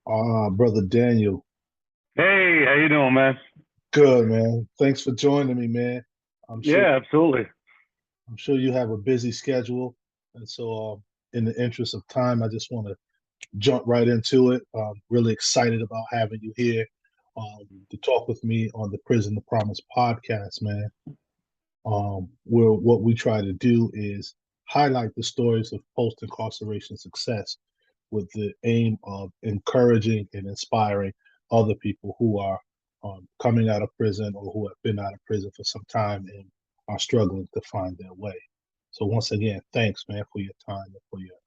Brother Daniel. Hey, how you doing, man? Good, man. Thanks for joining me, man. I'm sure Yeah, absolutely. I'm sure you have a busy schedule, and so in the interest of time, I just want to jump right into it. Really excited about having you here to talk with me on the Prison to Promise podcast, man. Where what we try to do is highlight the stories of post-incarceration success with the aim of encouraging and inspiring other people who are coming out of prison or who have been out of prison for some time and are struggling to find their way. So once again, thanks, man, for your time and for your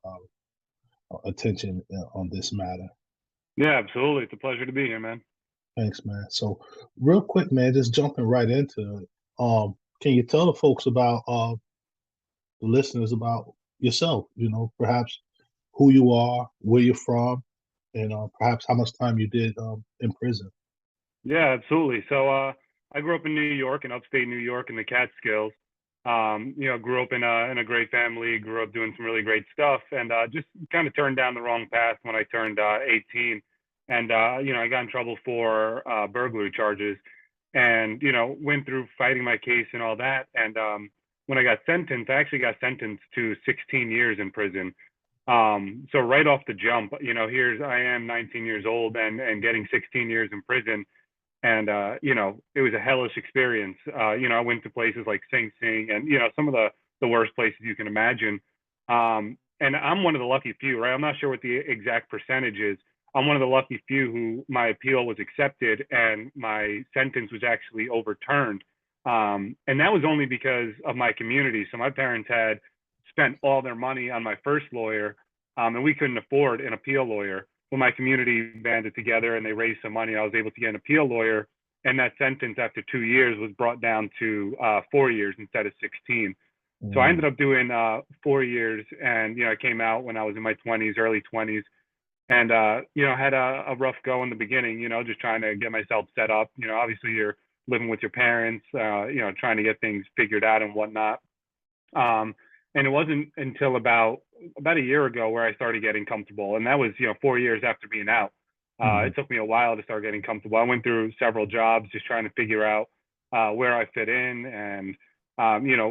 attention on this matter. Yeah, absolutely. It's a pleasure to be here, man. Thanks, man. So real quick, man, just jumping right into it. Can you tell the folks about the listeners about yourself? Perhaps who you are, where you're from, and perhaps how much time you did in prison. Yeah, absolutely. I grew up in New York, in upstate New York, in the Catskills. Grew up in a great family. Grew up doing some really great stuff, and just kind of turned down the wrong path when I turned 18. And I got in trouble for burglary charges, and went through fighting my case and all that. And when I got sentenced, I actually got sentenced to 16 years in prison. So right off the jump, here's I am 19 years old and getting 16 years in prison, and it was a hellish experience. I went to places like Sing Sing and some of the worst places you can imagine. And I'm one of the lucky few, right? I'm not sure what the exact percentage is. I'm one of the lucky few who my appeal was accepted and my sentence was actually overturned. And that was only because of my community. So my parents had spent all their money on my first lawyer, and we couldn't afford an appeal lawyer. When my community banded together and they raised some money, I was able to get an appeal lawyer, and that sentence after 2 years was brought down to 4 years instead of 16. So I Mm, ended up doing 4 years, and I came out when I was in my 20s, early 20s, and had a rough go in the beginning. Just trying to get myself set up. Obviously you're living with your parents, trying to get things figured out and whatnot. Um, and it wasn't until about a year ago where I started getting comfortable, and that was 4 years after being out. mm, It took me a while to start getting comfortable. I went through several jobs just trying to figure out where I fit in and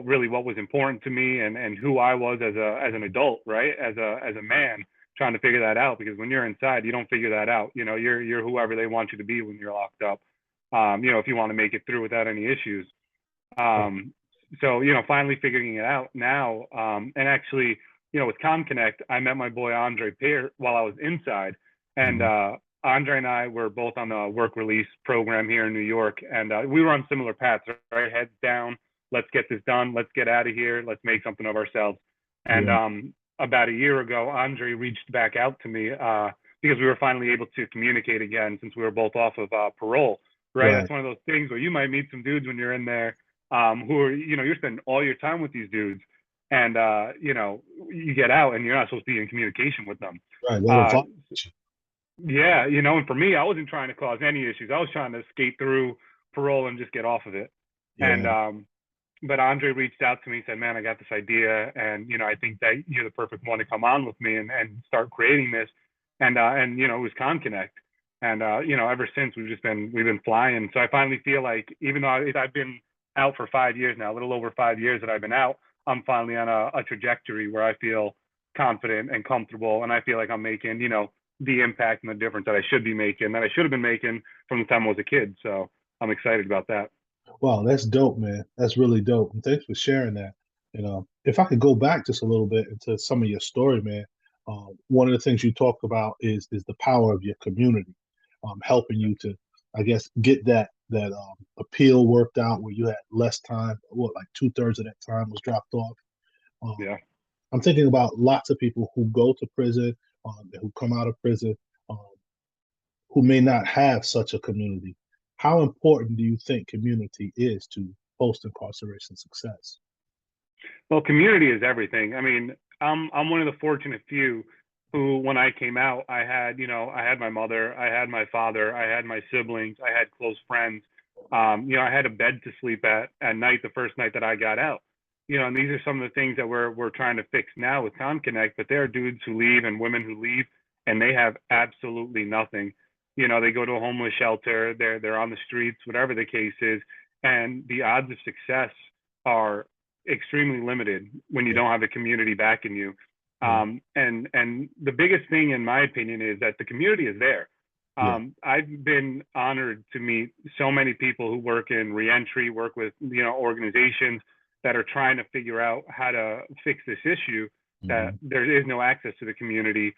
really what was important to me and who I was as an adult, right? As a man, trying to figure that out because when you're inside, you don't figure that out. You're whoever they want you to be when you're locked up. If you want to make it through without any issues. right. Finally figuring it out now. And actually, with ConConnect, I met my boy Andre Pear while I was inside, and Mhm. Andre and I were both on the work release program here in New York, and we were on similar paths. Right, heads down. Let's get this done. Let's get out of here. Let's make something of ourselves. And Yeah, about a year ago, Andre reached back out to me because we were finally able to communicate again since we were both off of parole. Right, right. that's one of those things where you might meet some dudes when you're in there who are, you're spending all your time with these dudes, and you get out and you're not supposed to be in communication with them. Right. That'll Uh, follow you. yeah, and for me, I wasn't trying to cause any issues. I was trying to skate through parole and just get off of it. And Yeah. but Andre reached out to me and said, "Man, I got this idea, and I think that you're the perfect one to come on with me and start creating this." And it was ConConnect, and ever since we've been flying. So I finally feel like even though I've been out for 5 years now, a little over 5 years that I've been out, I'm finally on a trajectory where I feel confident and comfortable, and I feel like I'm making the impact and the difference that I should be making, that I should have been making from the time I was a kid. So I'm excited about that. Wow, that's dope, man. That's really dope. And thanks for sharing that. If I could go back just a little bit into some of your story, man, one of the things you talked about is the power of your community, helping you to, I guess, get that appeal worked out where you had less time. What, like 2/3 of that time was dropped off. Um, Yeah. I'm thinking about lots of people who go to prison, who come out of prison, um, who may not have such a community. How important do you think community is to post incarceration success? Well, community is everything. I mean, I'm one of the fortunate few who, when I came out, I had my mother, I had my father, I had my siblings, I had close friends. I had a bed to sleep at night the first night that I got out. And these are some of the things that we're trying to fix now with ConConnect. But there are dudes who leave and women who leave, and they have absolutely nothing. You know, they go to a homeless shelter, they're on the streets, whatever the case is, and the odds of success are extremely limited when you Yeah. don't have a community backing you. Yeah. And the biggest thing, in my opinion, is that the community is there. Yeah. I've been honored to meet so many people who work in reentry, work with organizations that are trying to figure out how to fix this issue. That Hmm. there is no access to the community,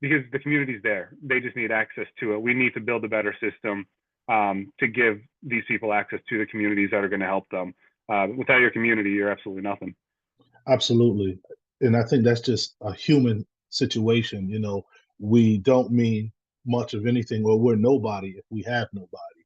because the community's there. They just need access to it. We need to build a better system, to give these people access to the communities that are going to help them. Without your community, you're absolutely nothing. Absolutely. And I think that's just a human situation. We don't mean much of anything, or we're nobody if we have nobody.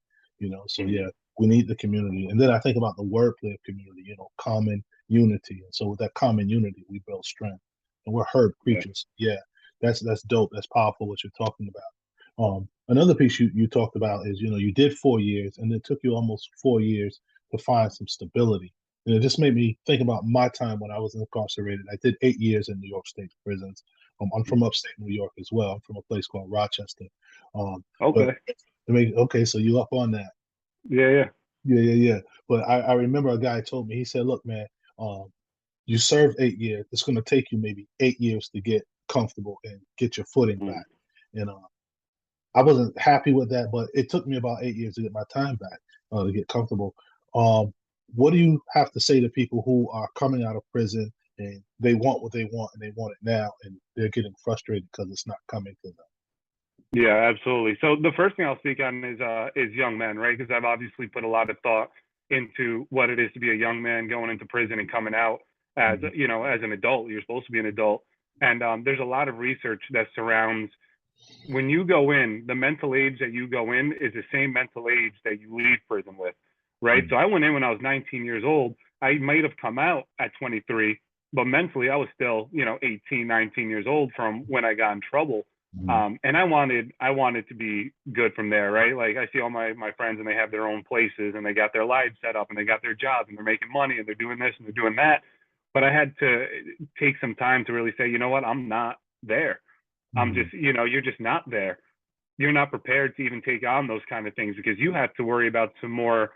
So Mm-hmm. yeah, we need the community. And then I think about the wordplay of community, common unity. And so with that common unity, we build strength. And we're herd Yeah. creatures. Yeah, that's dope. That's powerful what you're talking about. Another piece you talked about is, you did 4 years, and it took you almost 4 years to find some stability. And it just made me think about my time when I was incarcerated. I did 8 years in New York State prisons. I'm from upstate New York as well. I'm from a place called Rochester. But Okay. okay, so you up on that? Yeah. Yeah. Yeah, yeah, yeah. But I remember a guy told me. He said, "Look, man, um, you served 8 years. It's going to take you maybe 8 years to get comfortable and get your footing Mm. back." And I wasn't happy with that, but it took me about 8 years to get my time back, to get comfortable. Um, what do you have to say to people who are coming out of prison and they want what they want and they want it now, and they're getting frustrated because it's not coming to them? Yeah, absolutely. So the first thing I'll speak on is young men, right? Because I've obviously put a lot of thought into what it is to be a young man going into prison and coming out as Mhm. as an adult. You're supposed to be an adult, and there's a lot of research that surrounds when you go in. The mental age that you go in is the same mental age that you leave prison with, right? Mhm. So I went in when I was 19 years old. I might have come out at 23, but mentally I was still 18, 19 years old from when I got in trouble. Mhm. And I wanted to be good from there, right? Like I see all my friends and they have their own places and they got their lives set up and they got their jobs and they're making money and they're doing this and they're doing that. But I had to take some time to really say, you know what, I'm not there. I'm Mhm. just, you're just not there. You're not prepared to even take on those kind of things because you have to worry about some more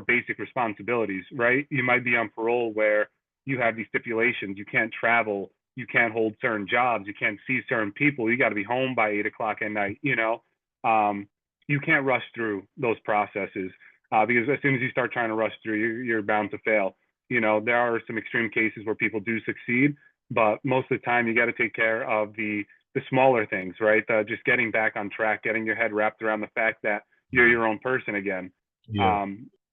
basic responsibilities, right? You might be on parole where you have these stipulations. You can't travel. You can't hold certain jobs. You can't see certain people. You got to be home by 8 o'clock at night. You can't rush through those processes, because as soon as you start trying to rush through, you're bound to fail. There are some extreme cases where people do succeed, but most of the time you got to take care of the smaller things, right? Just getting back on track, getting your head wrapped around the fact that you're Mhm. your own person again. Yeah.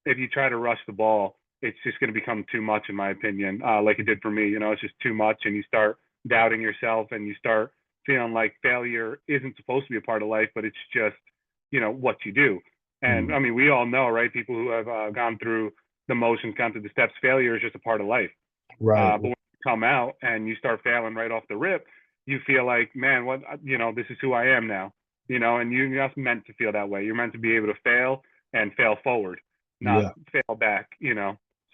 If you try to rush the ball, it's just going to become too much, in my opinion. Like it did for me, it's just too much, and you start doubting yourself, and you start feeling like failure isn't supposed to be a part of life, but it's just, what you do. And Mhm. I mean, we all know, right? People who have gone through the motions, gone through the steps, failure is just a part of life. Right. But when you come out and you start failing right off the rip, you feel like, man, what, this is who I am now, and you're just meant to feel that way. You're meant to be able to fail and fail forward, not Yeah. fail back.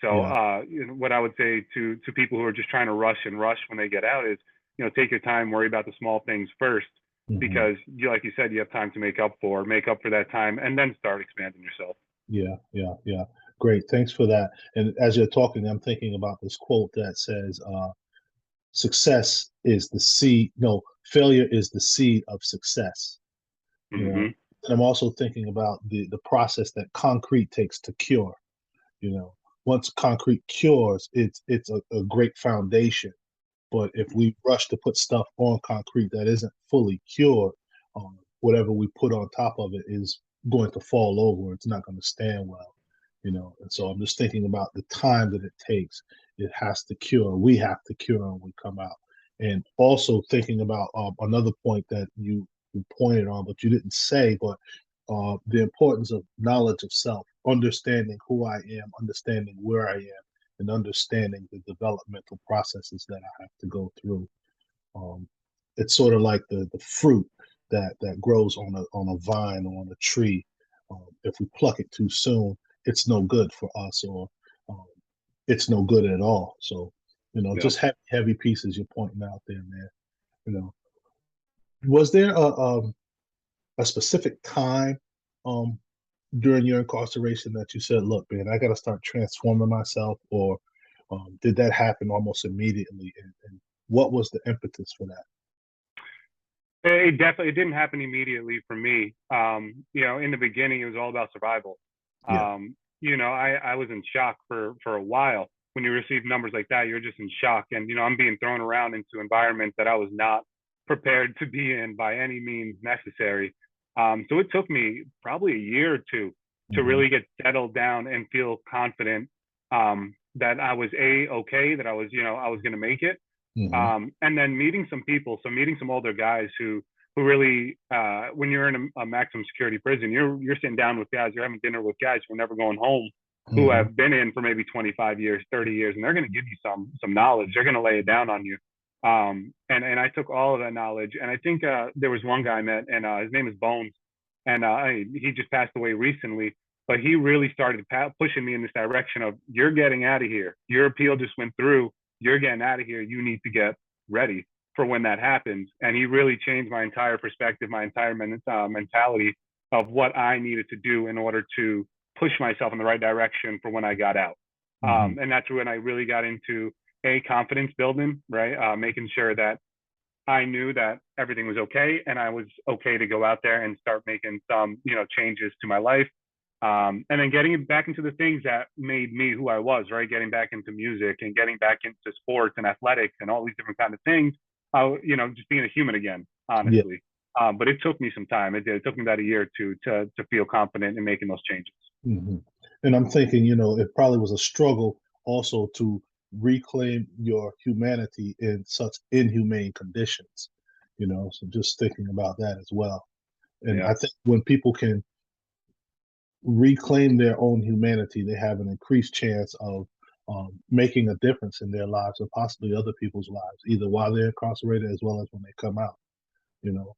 So, Yeah. what I would say to people who are just trying to rush and rush when they get out is, take your time, worry about the small things first, Mhm. because like you said, you have time to make up for that time, and then start expanding yourself. Yeah. Yeah. Yeah. Great. Thanks for that. And as you're talking, I'm thinking about this quote that says, success is the seed. No, failure is the seed of success. You know, Hmm. and I'm also thinking about the process that concrete takes to cure. You know, once concrete cures, it's a great foundation. But if we rush to put stuff on concrete that isn't fully cured, whatever we put on top of it is going to fall over. It's not going to stand well. And so I'm just thinking about the time that it takes. It has to cure. We have to cure when we come out. And also thinking about another point that you pointed on, but you didn't say, but the importance of knowledge of self, understanding who I am, understanding where I am, and understanding the developmental processes that I have to go through. Um, it's sort of like the fruit that grows on a vine or on a tree. If we pluck it too soon, it's no good for us, or um, it's no good at all. So, Yeah. just heavy pieces you're pointing out there, man. You know, Was there a specific time um, during your incarceration that you said, "Look, man, I got to start transforming myself," or did that happen almost immediately? And what was the impetus for that? It definitely it didn't happen immediately for me. In the beginning, it was all about survival. Yeah. I was in shock for a while. When you receive numbers like that, you're just in shock, and I'm being thrown around into environments that I was not prepared to be in by any means necessary. So it took me probably a year or two to Hmm. really get settled down and feel confident that I was okay, that I was going to make it, Hmm. and then meeting some people, so meeting some older guys who really, when you're in a maximum security prison, you're sitting down with guys, you're having dinner with guys who are never going home, who Hmm. have been in for maybe 25 years, 30 years, and they're going to give you some knowledge. They're going to lay it down on you. And I took all of that knowledge, and I think there was one guy I met, and his name is Bones, and he just passed away recently. But he really started pushing me in this direction of, you're getting out of here. Your appeal just went through. You're getting out of here. You need to get ready for when that happens. And he really changed my entire perspective, my entire mentality of what I needed to do in order to push myself in the right direction for when I got out. Hmm. And that's when I really got into confidence building, right? Making sure that I knew that everything was okay and I was okay to go out there and start making some, changes to my life. And then getting back into the things that made me who I was, right? Getting back into music and getting back into sports and athletics and all these different kind of things. Just being a human again, Yeah. honestly. But it took me some time. It did. It took me about a year or two to feel confident in making those changes. Hmm. And I'm thinking, it probably was a struggle also to reclaim your humanity in such inhumane conditions, so just thinking about that as well. And Yeah. I think when people can reclaim their own humanity, they have an increased chance of making a difference in their lives and possibly other people's lives, either while they're incarcerated as well as when they come out. You know,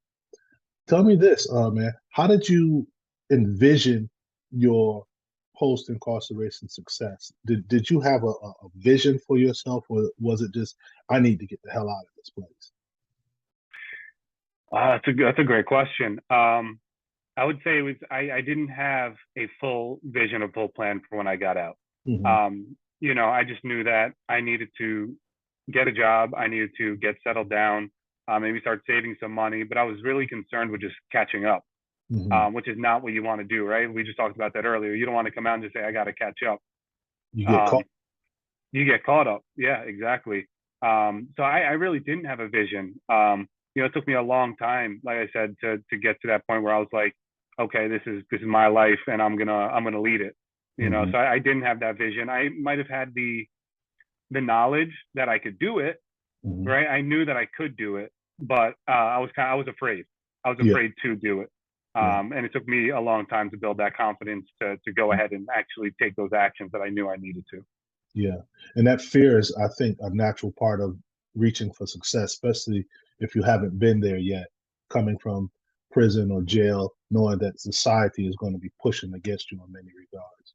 tell me this, man, how did you envision your post incarceration success? Did you have a vision for yourself, or was it just, I need to get the hell out of this place? That's a great question. I would say it was I didn't have a full vision, a full plan for when I got out. Hmm. I just knew that I needed to get a job, I needed to get settled down, maybe start saving some money. But I was really concerned with just catching up, Hmm. which is not what you want to do, right? We just talked about that earlier. You don't want to come out and just say, I got to catch up. You get caught. Um, you get caught up. Yeah, exactly. So I really didn't have a vision. It took me a long time, like I said, to get to that point where I was like, okay, this is my life, and I'm gonna lead it. Hmm. So I didn't have that vision. I might have had the knowledge that I could do it, Hmm. right? I knew that I could do it, but I was afraid. I was Yeah. afraid to do it. Yeah. And it took me a long time to build that confidence to go ahead and actually take those actions that I knew I needed to. Yeah. And that fear is, I think, a natural part of reaching for success, especially if you haven't been there yet, coming from prison or jail, knowing that society is going to be pushing against you in many regards.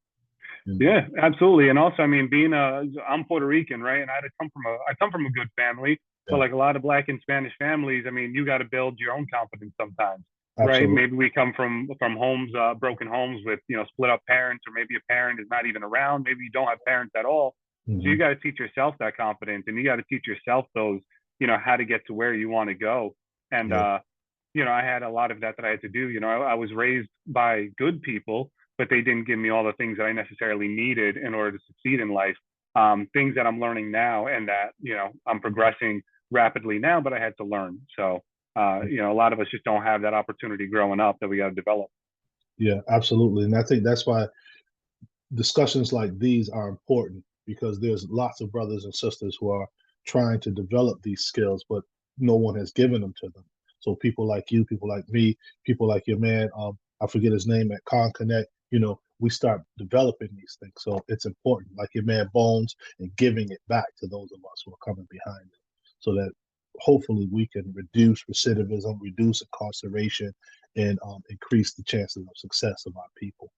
You know? Yeah, absolutely. And also, I mean, I'm Puerto Rican, right? And I come from a good family, but Yeah, like a lot of Black and Spanish families, I mean, you got to build your own confidence sometimes, right? absolutely. Maybe we come from homes, broken homes with, split up parents, or maybe a parent is not even around. Maybe you don't have parents at all. So you Hmm. got to teach yourself that confidence, and you got to teach yourself those, how to get to where you want to go. And, Yeah, I had a lot of that I had to do. I was raised by good people, but they didn't give me all the things that I necessarily needed in order to succeed in life. Things that I'm learning now, and that I'm progressing rapidly now, but I had to learn. So a lot of us just don't have that opportunity growing up that we got to develop. yeah, absolutely. And I think that's why discussions like these are important, because there's lots of brothers and sisters who are trying to develop these skills, but no one has given them to them. So people like you, people like me, people like your man, I forget his name at ConConnect, we start developing these things. So it's important, like your man Bones, and giving it back to those of us who are coming behind him, so that hopefully we can reduce recidivism, reduce incarceration, and increase the chances of success of our people,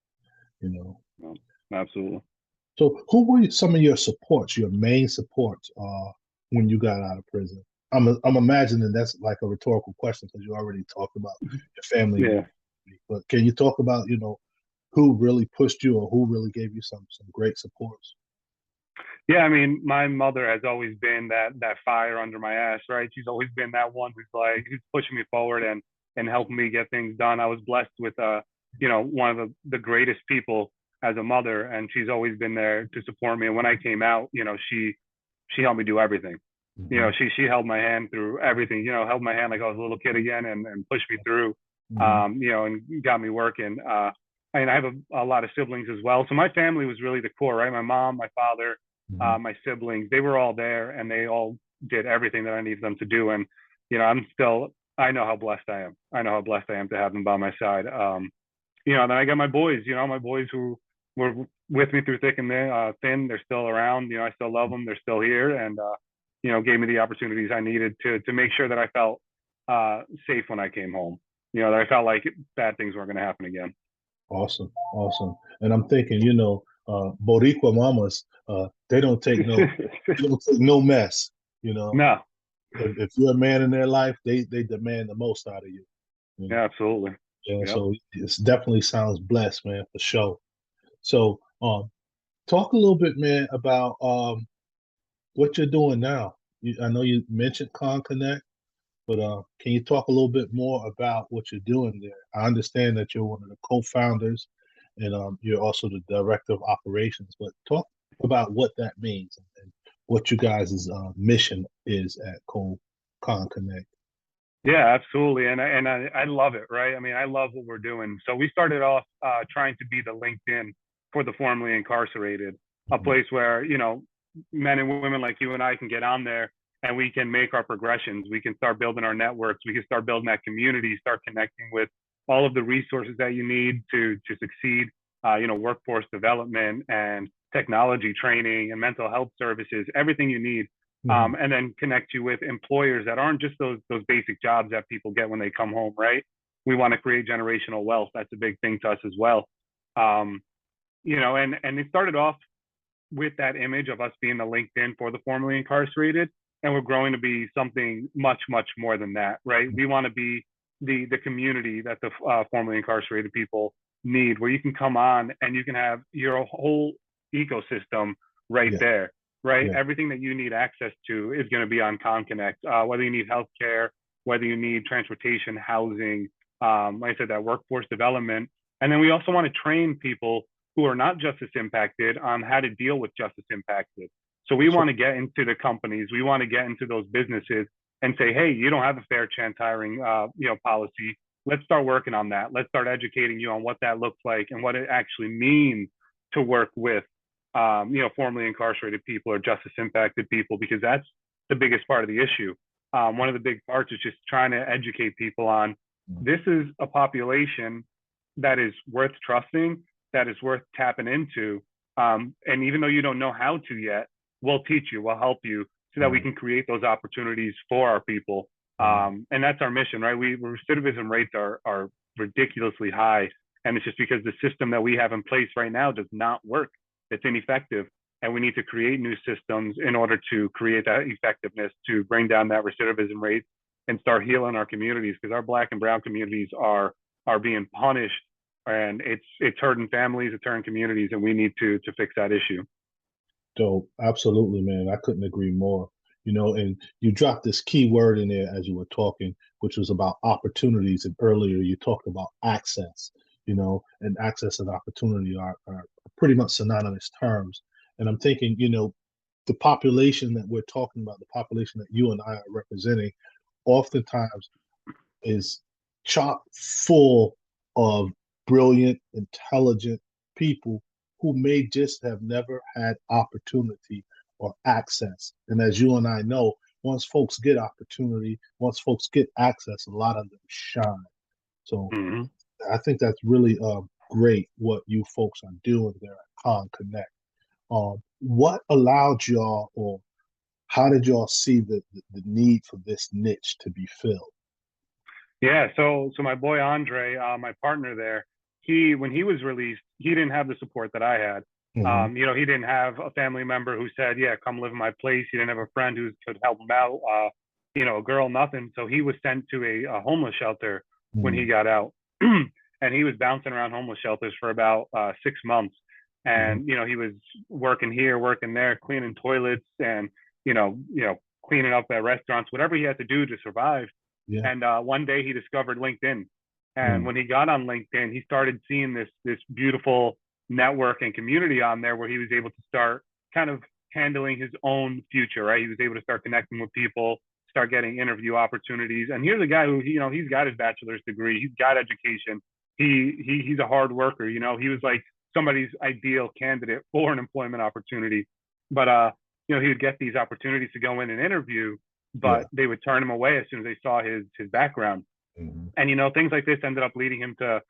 you know. Um, Absolutely. So, who were some of your supports, your main supports, when you got out of prison? I'm imagining that's like a rhetorical question because you already talked about your family and Yeah. your community. But can you talk about, who really pushed you or who really gave you some great supports? Yeah, I mean, my mother has always been that fire under my ass, right? She's always been that one who's pushing me forward and helping me get things done. I was blessed with one of the greatest people as a mother, and she's always been there to support me. And when I came out, she helped me do everything. Hmm. She held my hand through everything, held my hand like I was a little kid again and pushed me through, Hmm. and got me working. And I have a lot of siblings as well. So my family was really the core, right? My mom, my father, Hmm. my siblings, they were all there and they all did everything that I needed them to do. And, I know how blessed I am. I know how blessed I am to have them by my side. Then I got my boys, my boys who were with me through thick and thin. They're still around. I still love them. They're still here, and gave me the opportunities I needed to make sure that I felt safe when I came home. That I felt like bad things weren't going to happen again. Awesome, awesome. And I'm thinking, Boricua mamas, they don't take no mess. You know, No, if you're a man in their life, they demand the most out of you. You know, yeah, absolutely. yeah. Yep. So it definitely sounds blessed, man, for sure. So, talk a little bit, man, about what you're doing now. I know you mentioned ConConnect, but can you talk a little bit more about what you're doing there? I understand that you're one of the co-founders, and you're also the director of operations. But talk about what that means and what you guys' mission is at ConConnect. Yeah, absolutely. And I love it, right? I mean, I love what we're doing. So we started off trying to be the LinkedIn for the formerly incarcerated, a Mhm. place where, men and women like you and I can get on there and we can make our progressions. We can start building our networks. We can start building that community, start connecting with all of the resources that you need to succeed, workforce development and technology training and mental health services, everything you need, Mhm. and then connect you with employers that aren't just those basic jobs that people get when they come home, right? We want to create generational wealth. That's a big thing to us as well. Um, and it started off with that image of us being the LinkedIn for the formerly incarcerated, and we're growing to be something much, much more than that, right? We want to be the community that the formerly incarcerated people need, where you can come on and you can have your whole ecosystem right Yeah, there, right? yeah, Everything that you need access to is going to be on ConConnect. Whether you need healthcare, whether you need transportation, housing, like I said, that workforce development, and then we also want to train people who are not justice impacted on how to deal with justice impacted. So we sure. want to get into the companies, we want to get into those businesses and say, hey, you don't have a fair chance hiring, policy. Let's start working on that. Let's start educating you on what that looks like and what it actually means to work with, formerly incarcerated people or justice impacted people, because that's the biggest part of the issue. One of the big parts is just trying to educate people on this is a population that is worth trusting, that is worth tapping into. And even though you don't know how to yet, we'll teach you, we'll help you so that we Right, can create those opportunities for our people. right. And that's our mission, right? Recidivism rates are ridiculously high. And it's just because the system that we have in place right now does not work. It's ineffective. And we need to create new systems in order to create that effectiveness to bring down that recidivism rate and start healing our communities, because our Black and brown communities are being punished, and it's hurting families, it's hurting communities, and we need to fix that issue. So absolutely, man. I couldn't agree more. And you dropped this key word in there as you were talking, which was about opportunities. And earlier you talked about access, and access and opportunity are pretty much synonymous terms. And I'm thinking, the population that we're talking about, the population that you and I are representing, oftentimes is chock full of brilliant, intelligent people who may just have never had opportunity or access. And as you and I know, once folks get opportunity, once folks get access, a lot of them shine. So Mm-hmm. I think that's really great what you folks are doing there at ConConnect. What allowed y'all, or how did y'all see the need for this niche to be filled? Yeah, so my boy Andre, my partner there, he when he was released, he didn't have the support that I had. Hmm. He didn't have a family member who said, "Yeah, come live in my place." He didn't have a friend who could help him out. a girl, nothing. So he was sent to a homeless shelter when he Mm, got out. And he was bouncing around homeless shelters for about 6 months. mhm. And, he was working here, working there, cleaning toilets and, cleaning up at restaurants, whatever he had to do to survive. Yeah. And one day he discovered LinkedIn. And Mm, when he got on LinkedIn, he started seeing this beautiful network and community on there where he was able to start kind of handling his own future, right? He was able to start connecting with people, start getting interview opportunities. And here's a guy who, he's got his bachelor's degree, he's got education, he's a hard worker. He was like somebody's ideal candidate for an employment opportunity. But he would get these opportunities to go in and interview, yeah. but they would turn him away as soon as they saw his background. Mhm. And things like this ended up leading him to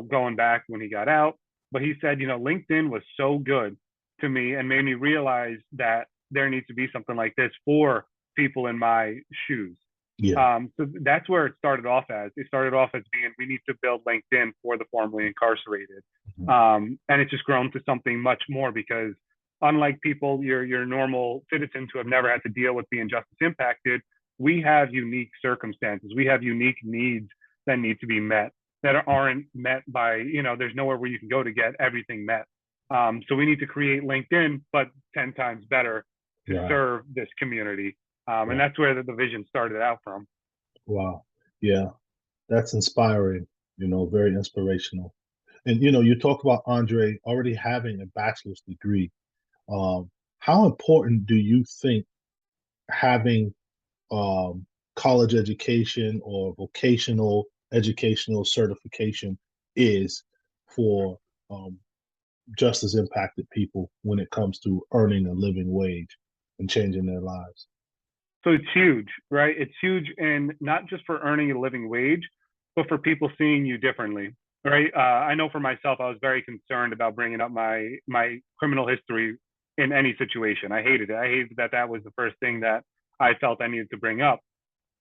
going back when he got out. But he said, LinkedIn was so good to me and made me realize that there needs to be something like this for people in my shoes. Yeah. So that's where it started off as. It started off as being, we need to build LinkedIn for the formerly incarcerated. Mhm. And it's just grown to something much more because unlike people, your normal citizens who have never had to deal with being justice impacted, we have unique circumstances. We have unique needs that need to be met that aren't met by, there's nowhere where you can go to get everything met. So we need to create LinkedIn, but 10 times better to Right. serve this community. And Right. that's where the vision started out from. Wow. Yeah. That's inspiring. Very inspirational. And you talk about Andre already having a bachelor's degree. Um, how important do you think having college education or vocational educational certification is for um, justice impacted people when it comes to earning a living wage and changing their lives? So it's huge, right? It's huge, and not just for earning a living wage, but for people seeing you differently, right? I know for myself, I was very concerned about bringing up my criminal history in any situation. I hated it. I hated that was the first thing that I felt I needed to bring up.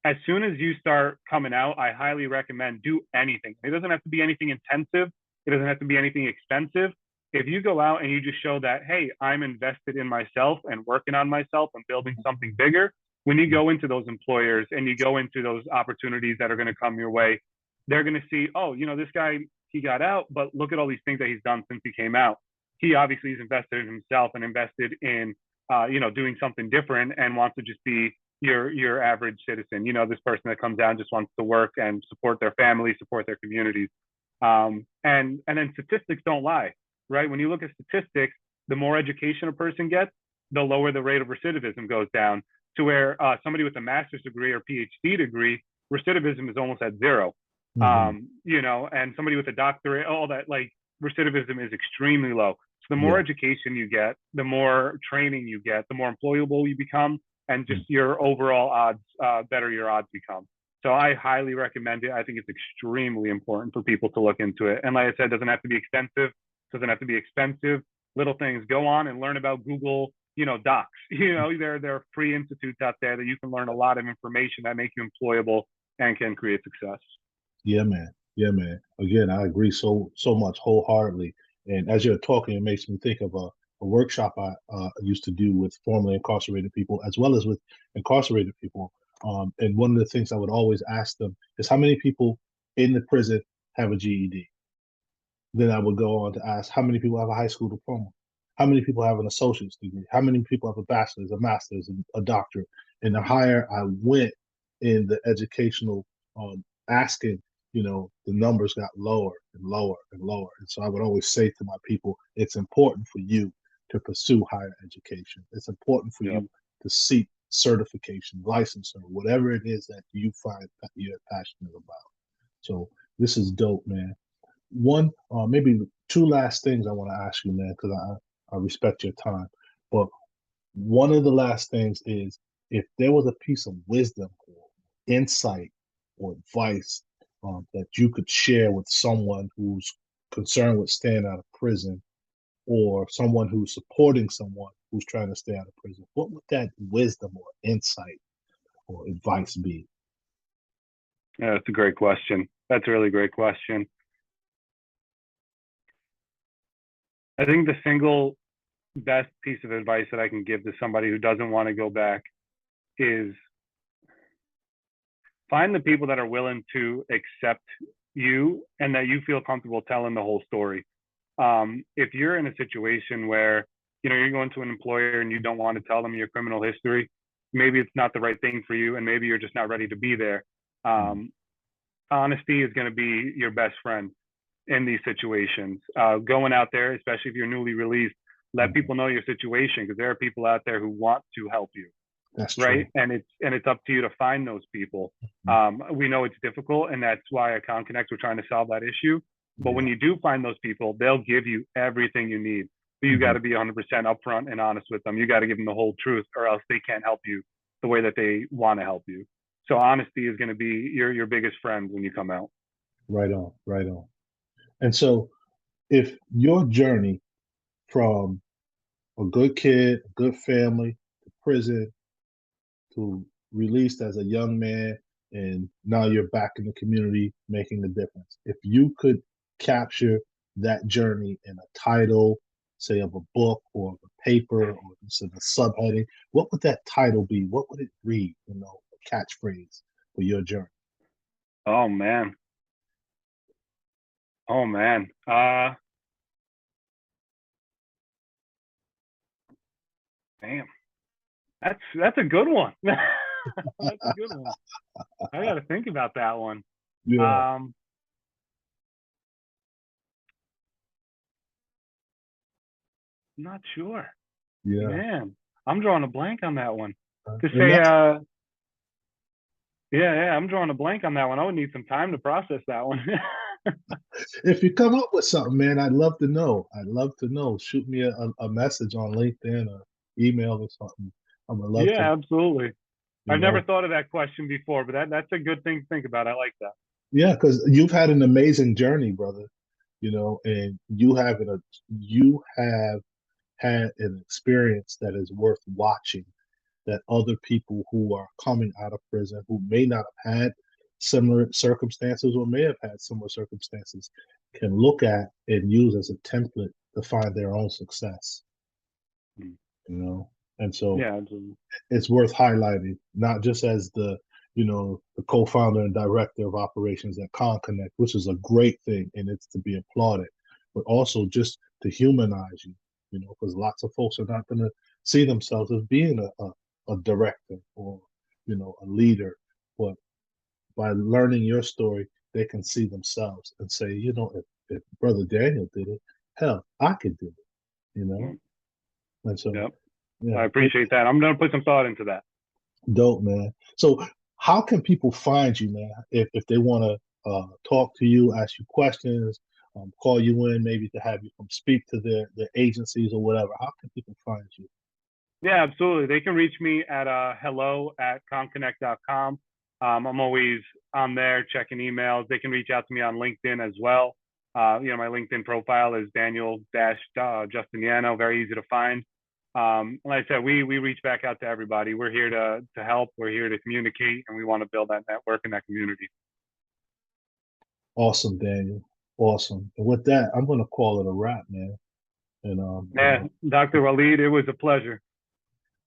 As soon as you start coming out, I highly recommend do anything. It doesn't have to be anything intensive. It doesn't have to be anything expensive. If you go out and you just show that, hey, I'm invested in myself and working on myself and building something bigger, when you go into those employers and you go into those opportunities that are going to come your way, they're going to see, oh, this guy, he got out, but look at all these things that he's done since he came out. He obviously is invested in himself and invested in, doing something different and wants to just be your average citizen. This person that comes out and just wants to work and support their family, support their communities. And then statistics don't lie, right? When you look at statistics, the more education a person gets, the lower the rate of recidivism goes down. To where somebody with a master's degree or PhD degree, recidivism is almost at zero. Hmm. And somebody with a doctorate, all that, like recidivism is extremely low. So the more Yeah. education you get, the more training you get, the more employable you become, and just Mm. your overall odds, better your odds become. So I highly recommend it. I think it's extremely important for people to look into it. And like I said, it doesn't have to be extensive, doesn't have to be expensive. Little things. Go on and learn about Google, docs. There are free institutes out there that you can learn a lot of information that make you employable and can create success. Yeah, man. Yeah, man. Again, I agree so much wholeheartedly. And as you're talking, it makes me think of a workshop I used to do with formerly incarcerated people as well as with incarcerated people. And one of the things I would always ask them is how many people in the prison have a GED? Then I would go on to ask how many people have a high school diploma? How many people have an associate's degree? How many people have a bachelor's, a master's, and a doctorate? And the higher I went in the educational asking, the numbers got lower and lower and lower. And so I would always say to my people, it's important for you to pursue higher education. It's important for Yeah. you to seek certification, licensure, whatever it is that you find that you're passionate about. So this is dope, man. One, maybe two last things I want to ask you, man, because I respect your time. But one of the last things is if there was a piece of wisdom or insight or advice that you could share with someone who's concerned with staying out of prison or someone who's supporting someone who's trying to stay out of prison, what would that wisdom or insight or advice be? Yeah, that's a great question. That's a really great question. I think the single best piece of advice that I can give to somebody who doesn't want to go back is find the people that are willing to accept you and that you feel comfortable telling the whole story. If you're in a situation where you're going to an employer and you don't want to tell them your criminal history, maybe it's not the right thing for you, and maybe you're just not ready to be there. Um, Honesty is going to be your best friend in these situations. Going out there, especially if you're newly released, let people know your situation, because there are people out there who want to help you, That's true. right? And it's up to you to find those people. We know it's difficult, and that's why at ConConnect we're trying to solve that issue. But Yeah. when you do find those people, they'll give you everything you need. But you got to be 100% upfront and honest with them. You got to give them the whole truth, or else they can't help you the way that they want to help you. So honesty is going to be your biggest friend when you come out. Right on, right on. And so, if your journey from a good kid, a good family, to prison, to released as a young man, and now you're back in the community making a difference. If you could capture that journey in a title, say of a book or of a paper or just in a subheading, what would that title be? What would it read? A catchphrase for your journey. Oh man. Oh man. Damn. That's a good one. That's a good one. I got to think about that one. Yeah, Not sure. yeah. Man, I'm drawing a blank on that one. To And say, that's yeah, I'm drawing a blank on that one. I would need some time to process that one. if you come up with something, man, I'd love to know. I'd love to know. Shoot me a message on LinkedIn or email or something. I would love to, Yeah, absolutely. you I've never know. thought of that question before, but that's a good thing to think about. I like that. Yeah, because you've had an amazing journey, brother. And you have had an experience that is worth watching, that other people who are coming out of prison, who may not have had similar circumstances or may have had similar circumstances, can look at and use as a template to find their own success. Mm. you know and so Yeah, absolutely. it's worth highlighting, not just as the co-founder and director of operations at ConConnect, which is a great thing and it's to be applauded, but also just to humanize you, because lots of folks are not going to see themselves as being a director or, a leader. But by learning your story, they can see themselves and say, if Brother Daniel did it, hell, I could do it. Mm. And so, Yep. yeah, I appreciate that. I'm gonna put some thought into that. dope, man. So, how can people find you, man? If they want to talk to you, ask you questions, call you in, maybe to have you come speak to their agencies or whatever. How can people find you? Yeah, absolutely. They can reach me at hello@conconnect.com. I'm always on there checking emails. They can reach out to me on LinkedIn as well. My LinkedIn profile is Daniel-Justiniano, very easy to find. Like I said, we reach back out to everybody. We're here to help. We're here to communicate, and we want to build that network and that community. Awesome, Daniel. Awesome. And with that, I'm going to call it a wrap, man. And Yeah, Dr. Walid, it was a pleasure.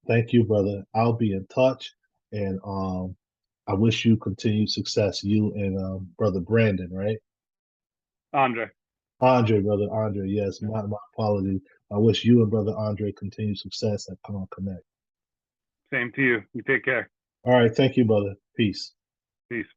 thank you, brother. I'll be in touch, and I wish you continued success. You and brother Brandon, right? Andre. Andre, brother Andre. Yes, Yeah. my apologies. I wish you and brother Andre continued success at ConConnect. Same to you. You take care. All right, thank you, brother. Peace. Peace.